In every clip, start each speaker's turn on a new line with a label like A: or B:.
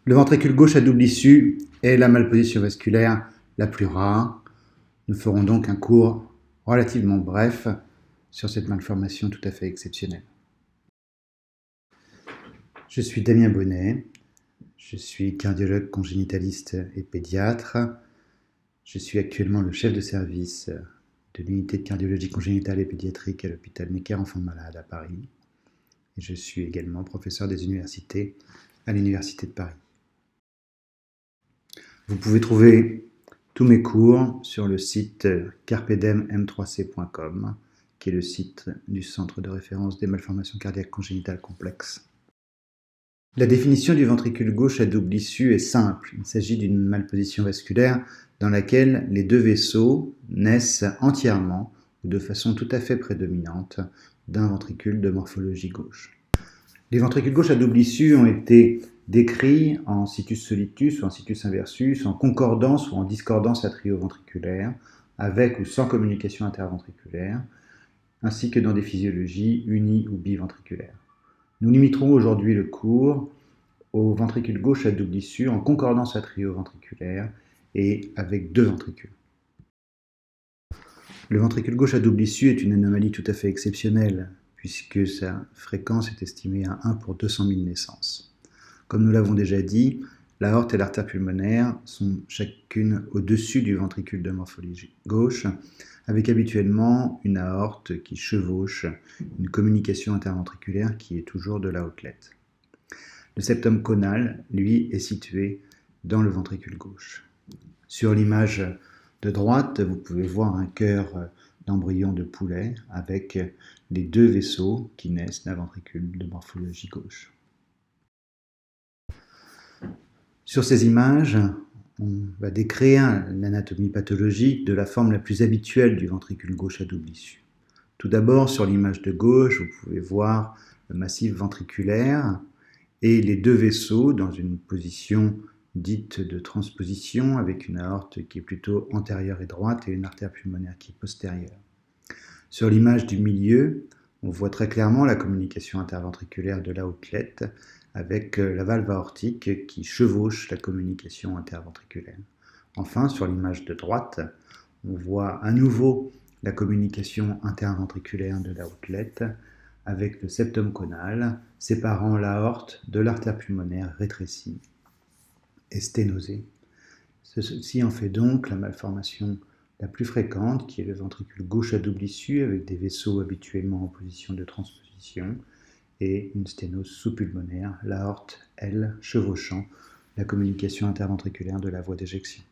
A: Le ventricule gauche à double issue est la malposition vasculaire la plus rare. Nous ferons donc un cours relativement bref sur cette malformation tout à fait exceptionnelle. Je suis Damien Bonnet, je suis cardiologue congénitaliste et pédiatre. Je suis actuellement le chef de service de l'unité de cardiologie congénitale et pédiatrique à l'hôpital Necker Enfants Malades à Paris. Et je suis également professeur des universités à l'Université de Paris. Vous pouvez trouver tous mes cours sur le site carpedem-m3c.com, qui est le site du Centre de référence des malformations cardiaques congénitales complexes. La définition du ventricule gauche à double issue est simple. Il s'agit d'une malposition vasculaire dans laquelle les deux vaisseaux naissent entièrement ou de façon tout à fait prédominante d'un ventricule de morphologie gauche. Les ventricules gauche à double issue ont été décrits en situs solitus ou en situs inversus, en concordance ou en discordance atrioventriculaire, avec ou sans communication interventriculaire, ainsi que dans des physiologies uni- ou biventriculaires. Nous limiterons aujourd'hui le cours au ventricule gauche à double issue en concordance atrioventriculaire et avec deux ventricules. Le ventricule gauche à double issue est une anomalie tout à fait exceptionnelle, puisque sa fréquence est estimée à 1 pour 200 000 naissances. Comme nous l'avvons déjà dit, l'aorte et l'artère pulmonaire sont chacune au-dessus du ventricule de morphologie gauche, avec habituellement une aorte qui chevauche une communication interventriculaire qui est toujours de la haute-lette. Le septum conal, lui, est situé dans le ventricule gauche. Sur l'image de droite, vous pouvez voir un cœur d'embryon de poulet avec les deux vaisseaux qui naissent d'un ventricule de morphologie gauche. Sur ces images, on va décrire l'anatomie pathologique de la forme la plus habituelle du ventricule gauche à double issue. Tout d'abord, sur l'image de gauche, vous pouvez voir le massif ventriculaire et les deux vaisseaux dans une position dite de transposition avec une aorte qui est plutôt antérieure et droite et une artère pulmonaire qui est postérieure. Sur l'image du milieu, on voit très clairement la communication interventriculaire de la haute-lette avec la valve aortique qui chevauche la communication interventriculaire. Enfin, sur l'image de droite, on voit à nouveau la communication interventriculaire de la haute-lette avec le septum conal séparant l'aorte de l'artère pulmonaire rétrécie et sténosée. Ceci en fait donc la malformation la plus fréquente, qui est le ventricule gauche à double issue avec des vaisseaux habituellement en position de transposition et une sténose sous-pulmonaire, l'aorte, elle, chevauchant la communication interventriculaire de la voie d'éjection.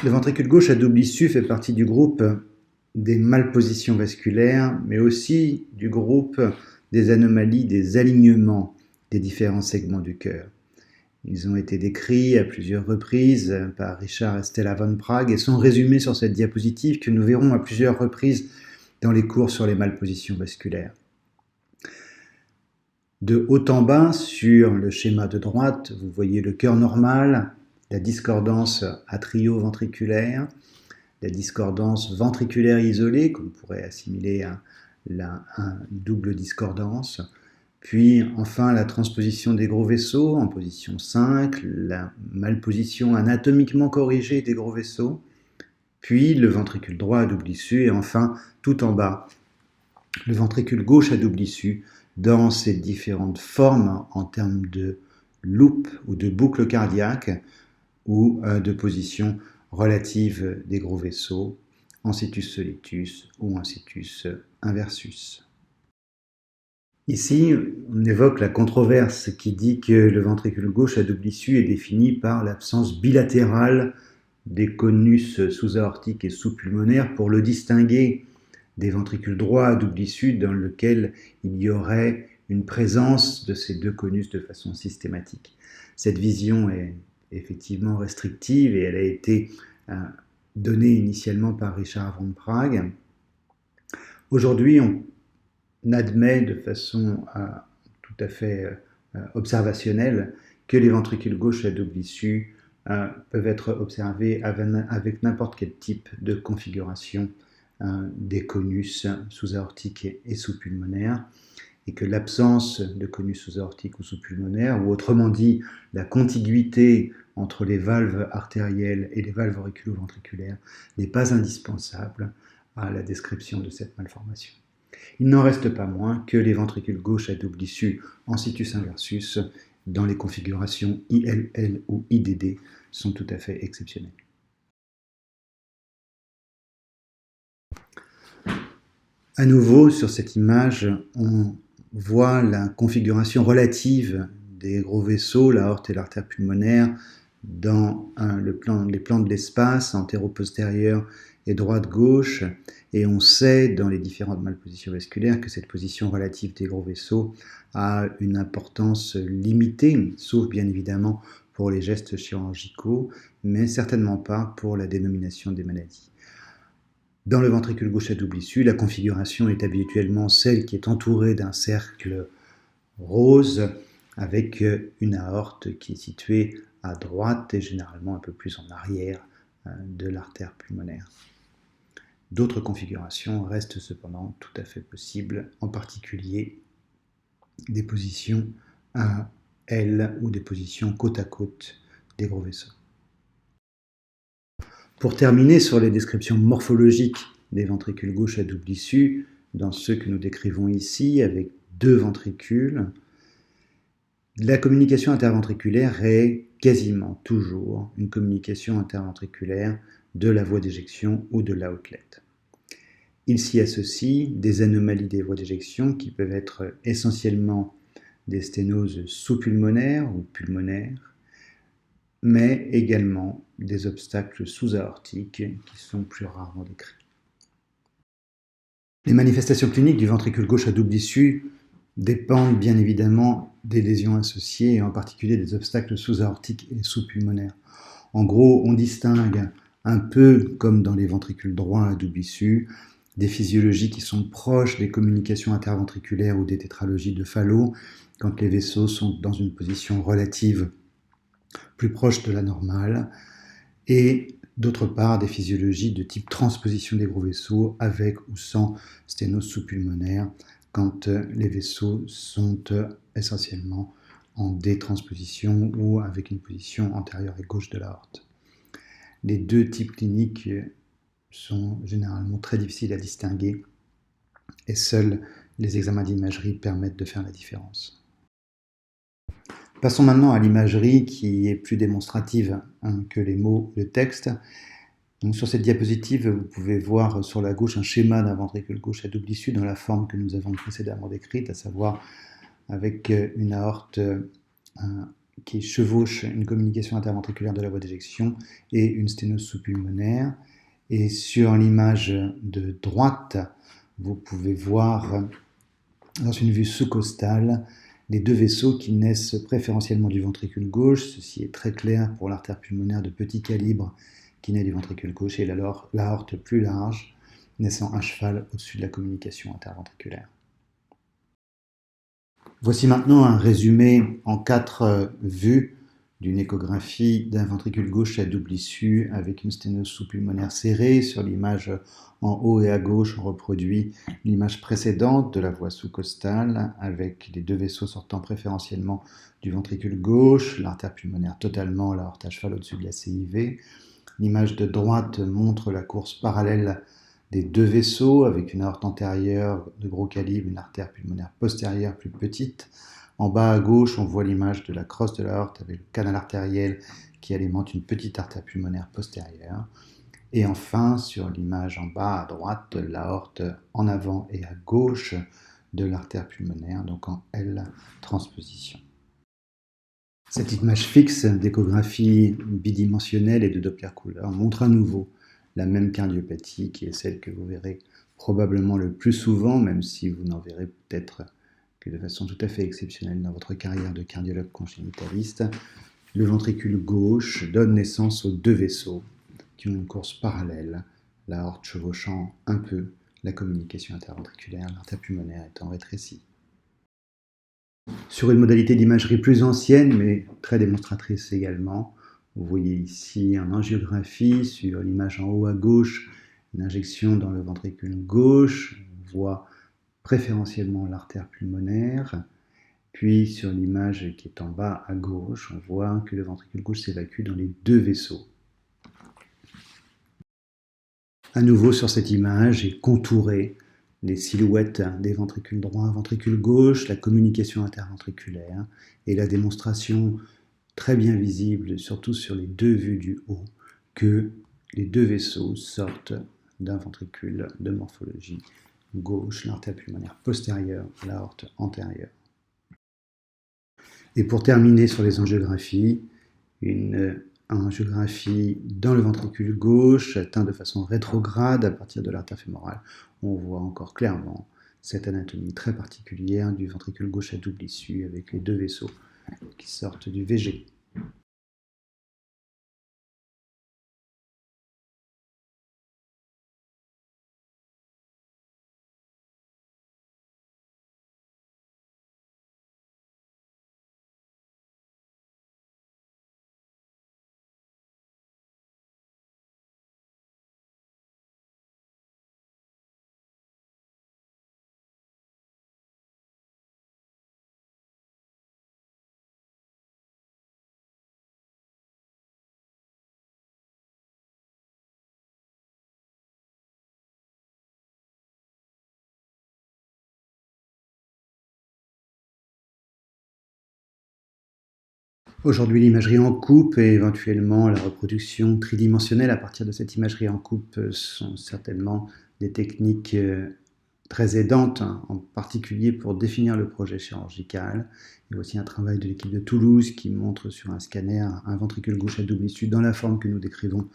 A: Le ventricule gauche à double issue fait partie du groupe des malpositions vasculaires, mais aussi du groupe des anomalies des alignements des différents segments du cœur. Ils ont été décrits à plusieurs reprises par Richard et Stella von Prague et sont résumés sur cette diapositive que nous verrons à plusieurs reprises dans les cours sur les malpositions vasculaires. De haut en bas, sur le schéma de droite, vous voyez le cœur normal, la discordance atrio-ventriculaire, la discordance ventriculaire isolée, qu'on pourrait assimiler à une double discordance, puis enfin la transposition des gros vaisseaux en position 5, la malposition anatomiquement corrigée des gros vaisseaux, puis le ventricule droit à double issue, et enfin, tout en bas, le ventricule gauche à double issue dans ses différentes formes en termes de loop ou de boucle cardiaque ou de position relative des gros vaisseaux en situs solitus ou en situs inversus. Ici, on évoque la controverse qui dit que le ventricule gauche à double issue est défini par l'absence bilatérale des conus sous-aortiques et sous-pulmonaires pour le distinguer des ventricules droits à double issue dans lequel il y aurait une présence de ces deux conus de façon systématique. Cette vision est effectivement restrictive et elle a été donnée initialement par Richard von Prague. Aujourd'hui, on admet de façon tout à fait observationnelle que les ventricules gauche à double issue peuvent être observés avec n'importe quel type de configuration des conus sous-aortiques et sous-pulmonaires. et que l'absence de conus sous-aortique ou sous-pulmonaire, ou autrement dit, la contiguïté entre les valves artérielles et les valves auriculo-ventriculaires n'est pas indispensable à la description de cette malformation. Il n'en reste pas moins que les ventricules gauche à double issue en situs inversus dans les configurations ILL ou IDD sont tout à fait exceptionnels. À nouveau, sur cette image, on voit la configuration relative des gros vaisseaux, l'aorte et l'artère pulmonaire, dans les plans de l'espace, antéro-postérieur et droite-gauche, et on sait dans les différentes malpositions vasculaires que cette position relative des gros vaisseaux a une importance limitée, sauf bien évidemment pour les gestes chirurgicaux, mais certainement pas pour la dénomination des maladies. Dans le ventricule gauche à double issue, la configuration est habituellement celle qui est entourée d'un cercle rose avec une aorte qui est située à droite et généralement un peu plus en arrière de l'artère pulmonaire. D'autres configurations restent cependant tout à fait possibles, en particulier des positions à L ou des positions côte à côte des gros vaisseaux. Pour terminer sur les descriptions morphologiques des ventricules gauche à double issue, dans ceux que nous décrivons ici avec deux ventricules, la communication interventriculaire est quasiment toujours une communication interventriculaire de la voie d'éjection ou de l'outlet. Il s'y associe des anomalies des voies d'éjection qui peuvent être essentiellement des sténoses sous-pulmonaires ou pulmonaires, mais également des obstacles sous-aortiques qui sont plus rarement décrits. Les manifestations cliniques du ventricule gauche à double issue dépendent bien évidemment des lésions associées, et en particulier des obstacles sous-aortiques et sous-pulmonaires. En gros, on distingue, un peu comme dans les ventricules droits à double issue, des physiologies qui sont proches des communications interventriculaires ou des tétralogies de Fallot, quand les vaisseaux sont dans une position relative plus proche de la normale, et d'autre part des physiologies de type transposition des gros vaisseaux avec ou sans sténose sous-pulmonaire, quand les vaisseaux sont essentiellement en détransposition ou avec une position antérieure et gauche de l'aorte. Les deux types cliniques sont généralement très difficiles à distinguer et seuls les examens d'imagerie permettent de faire la différence. Passons maintenant à l'imagerie qui est plus démonstrative que les mots, le texte. Donc, sur cette diapositive, vous pouvez voir sur la gauche un schéma d'un ventricule gauche à double issue dans la forme que nous avons précédemment décrite, à savoir avec une aorte qui chevauche une communication interventriculaire de la voie d'éjection et une sténose sous-pulmonaire. Et sur l'image de droite, vous pouvez voir dans une vue sous-costale les deux vaisseaux qui naissent préférentiellement du ventricule gauche. Ceci est très clair pour l'artère pulmonaire de petit calibre qui naît du ventricule gauche et l'aorte plus large naissant à cheval au-dessus de la communication interventriculaire. Voici maintenant un résumé en 4 vues d'une échographie d'un ventricule gauche à double issue avec une sténose sous-pulmonaire serrée. Sur l'image en haut et à gauche, on reproduit l'image précédente de la voie sous-costale avec les deux vaisseaux sortant préférentiellement du ventricule gauche, l'artère pulmonaire totalement, l'aorte à cheval au-dessus de la CIV. L'image de droite montre la course parallèle des deux vaisseaux avec une aorte antérieure de gros calibre, une artère pulmonaire postérieure plus petite. En bas à gauche, on voit l'image de la crosse de l'aorte avec le canal artériel qui alimente une petite artère pulmonaire postérieure. Et enfin, sur l'image en bas à droite, l'aorte en avant et à gauche de l'artère pulmonaire, donc en L transposition. Cette image fixe d'échographie bidimensionnelle et de Doppler couleur montre à nouveau la même cardiopathie qui est celle que vous verrez probablement le plus souvent, même si vous n'en verrez peut-être que de façon tout à fait exceptionnelle dans votre carrière de cardiologue congénitaliste. Le ventricule gauche donne naissance aux deux vaisseaux qui ont une course parallèle, l'aorte chevauchant un peu la communication interventriculaire, l'artère pulmonaire étant rétrécie. Sur une modalité d'imagerie plus ancienne, mais très démonstratrice également, vous voyez ici en angiographie, sur l'image en haut à gauche, une injection dans le ventricule gauche. On voit préférentiellement l'artère pulmonaire. Puis sur l'image qui est en bas à gauche, on voit que le ventricule gauche s'évacue dans les deux vaisseaux. À nouveau sur cette image, j'ai contouré les silhouettes des ventricules droit, ventricule gauche, la communication interventriculaire et la démonstration très bien visible, surtout sur les deux vues du haut, que les deux vaisseaux sortent d'un ventricule de morphologie gauche, l'artère pulmonaire postérieure, l'aorte antérieure. Et pour terminer sur les angiographies, une angiographie dans le ventricule gauche atteint de façon rétrograde à partir de l'artère fémorale. On voit encore clairement cette anatomie très particulière du ventricule gauche à double issue avec les deux vaisseaux qui sortent du VG. Aujourd'hui, l'imagerie en coupe et éventuellement la reproduction tridimensionnelle à partir de cette imagerie en coupe sont certainement des techniques très aidantes, en particulier pour définir le projet chirurgical. Il y a aussi un travail de l'équipe de Toulouse qui montre sur un scanner un ventricule gauche à double issue dans la forme que nous décrivons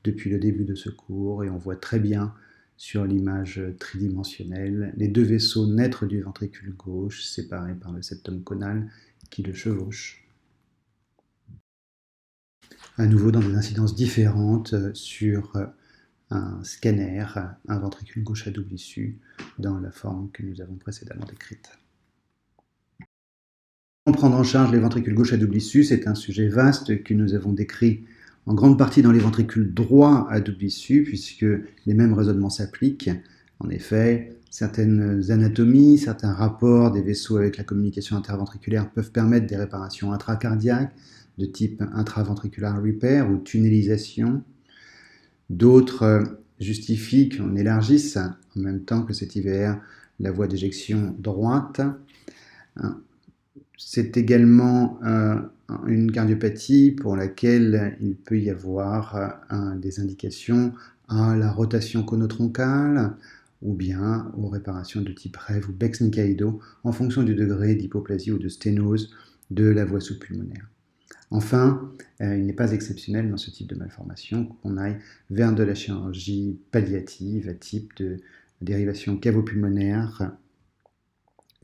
A: depuis le début de ce cours, et on voit très bien sur l'image tridimensionnelle les deux vaisseaux naître du ventricule gauche séparés par le septum caudal qui le chevauche. À nouveau dans des incidences différentes sur un scanner, un ventricule gauche à double issue dans la forme que nous avons précédemment décrite. Prendre en charge les ventricules gauche à double issue, c'est un sujet vaste que nous avons décrit en grande partie dans les ventricules droits à double issue, puisque les mêmes raisonnements s'appliquent. En effet, certaines anatomies, certains rapports des vaisseaux avec la communication interventriculaire peuvent permettre des réparations intracardiaques de type intraventricular repair ou tunnelisation. D'autres justifient qu'on élargisse en même temps que cet IVR la voie d'éjection droite. C'est également une cardiopathie pour laquelle il peut y avoir des indications à la rotation conotroncale ou bien aux réparations de type REV ou Bex-Nikaido en fonction du degré d'hypoplasie ou de sténose de la voie sous-pulmonaire. Enfin, il n'est pas exceptionnel dans ce type de malformation qu'on aille vers de la chirurgie palliative à type de dérivation cavo-pulmonaire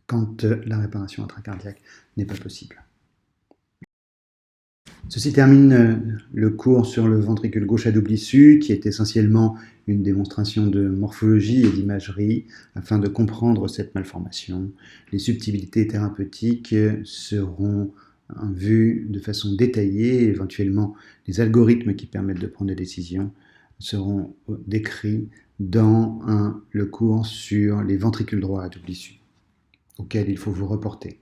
A: quand la réparation intracardiaque n'est pas possible. Ceci termine le cours sur le ventricule gauche à double issue, qui est essentiellement une démonstration de morphologie et d'imagerie afin de comprendre cette malformation. Les subtilités thérapeutiques seront vues de façon détaillée, éventuellement les algorithmes qui permettent de prendre des décisions seront décrits dans le cours sur les ventricules droits à double issue, auquel il faut vous reporter.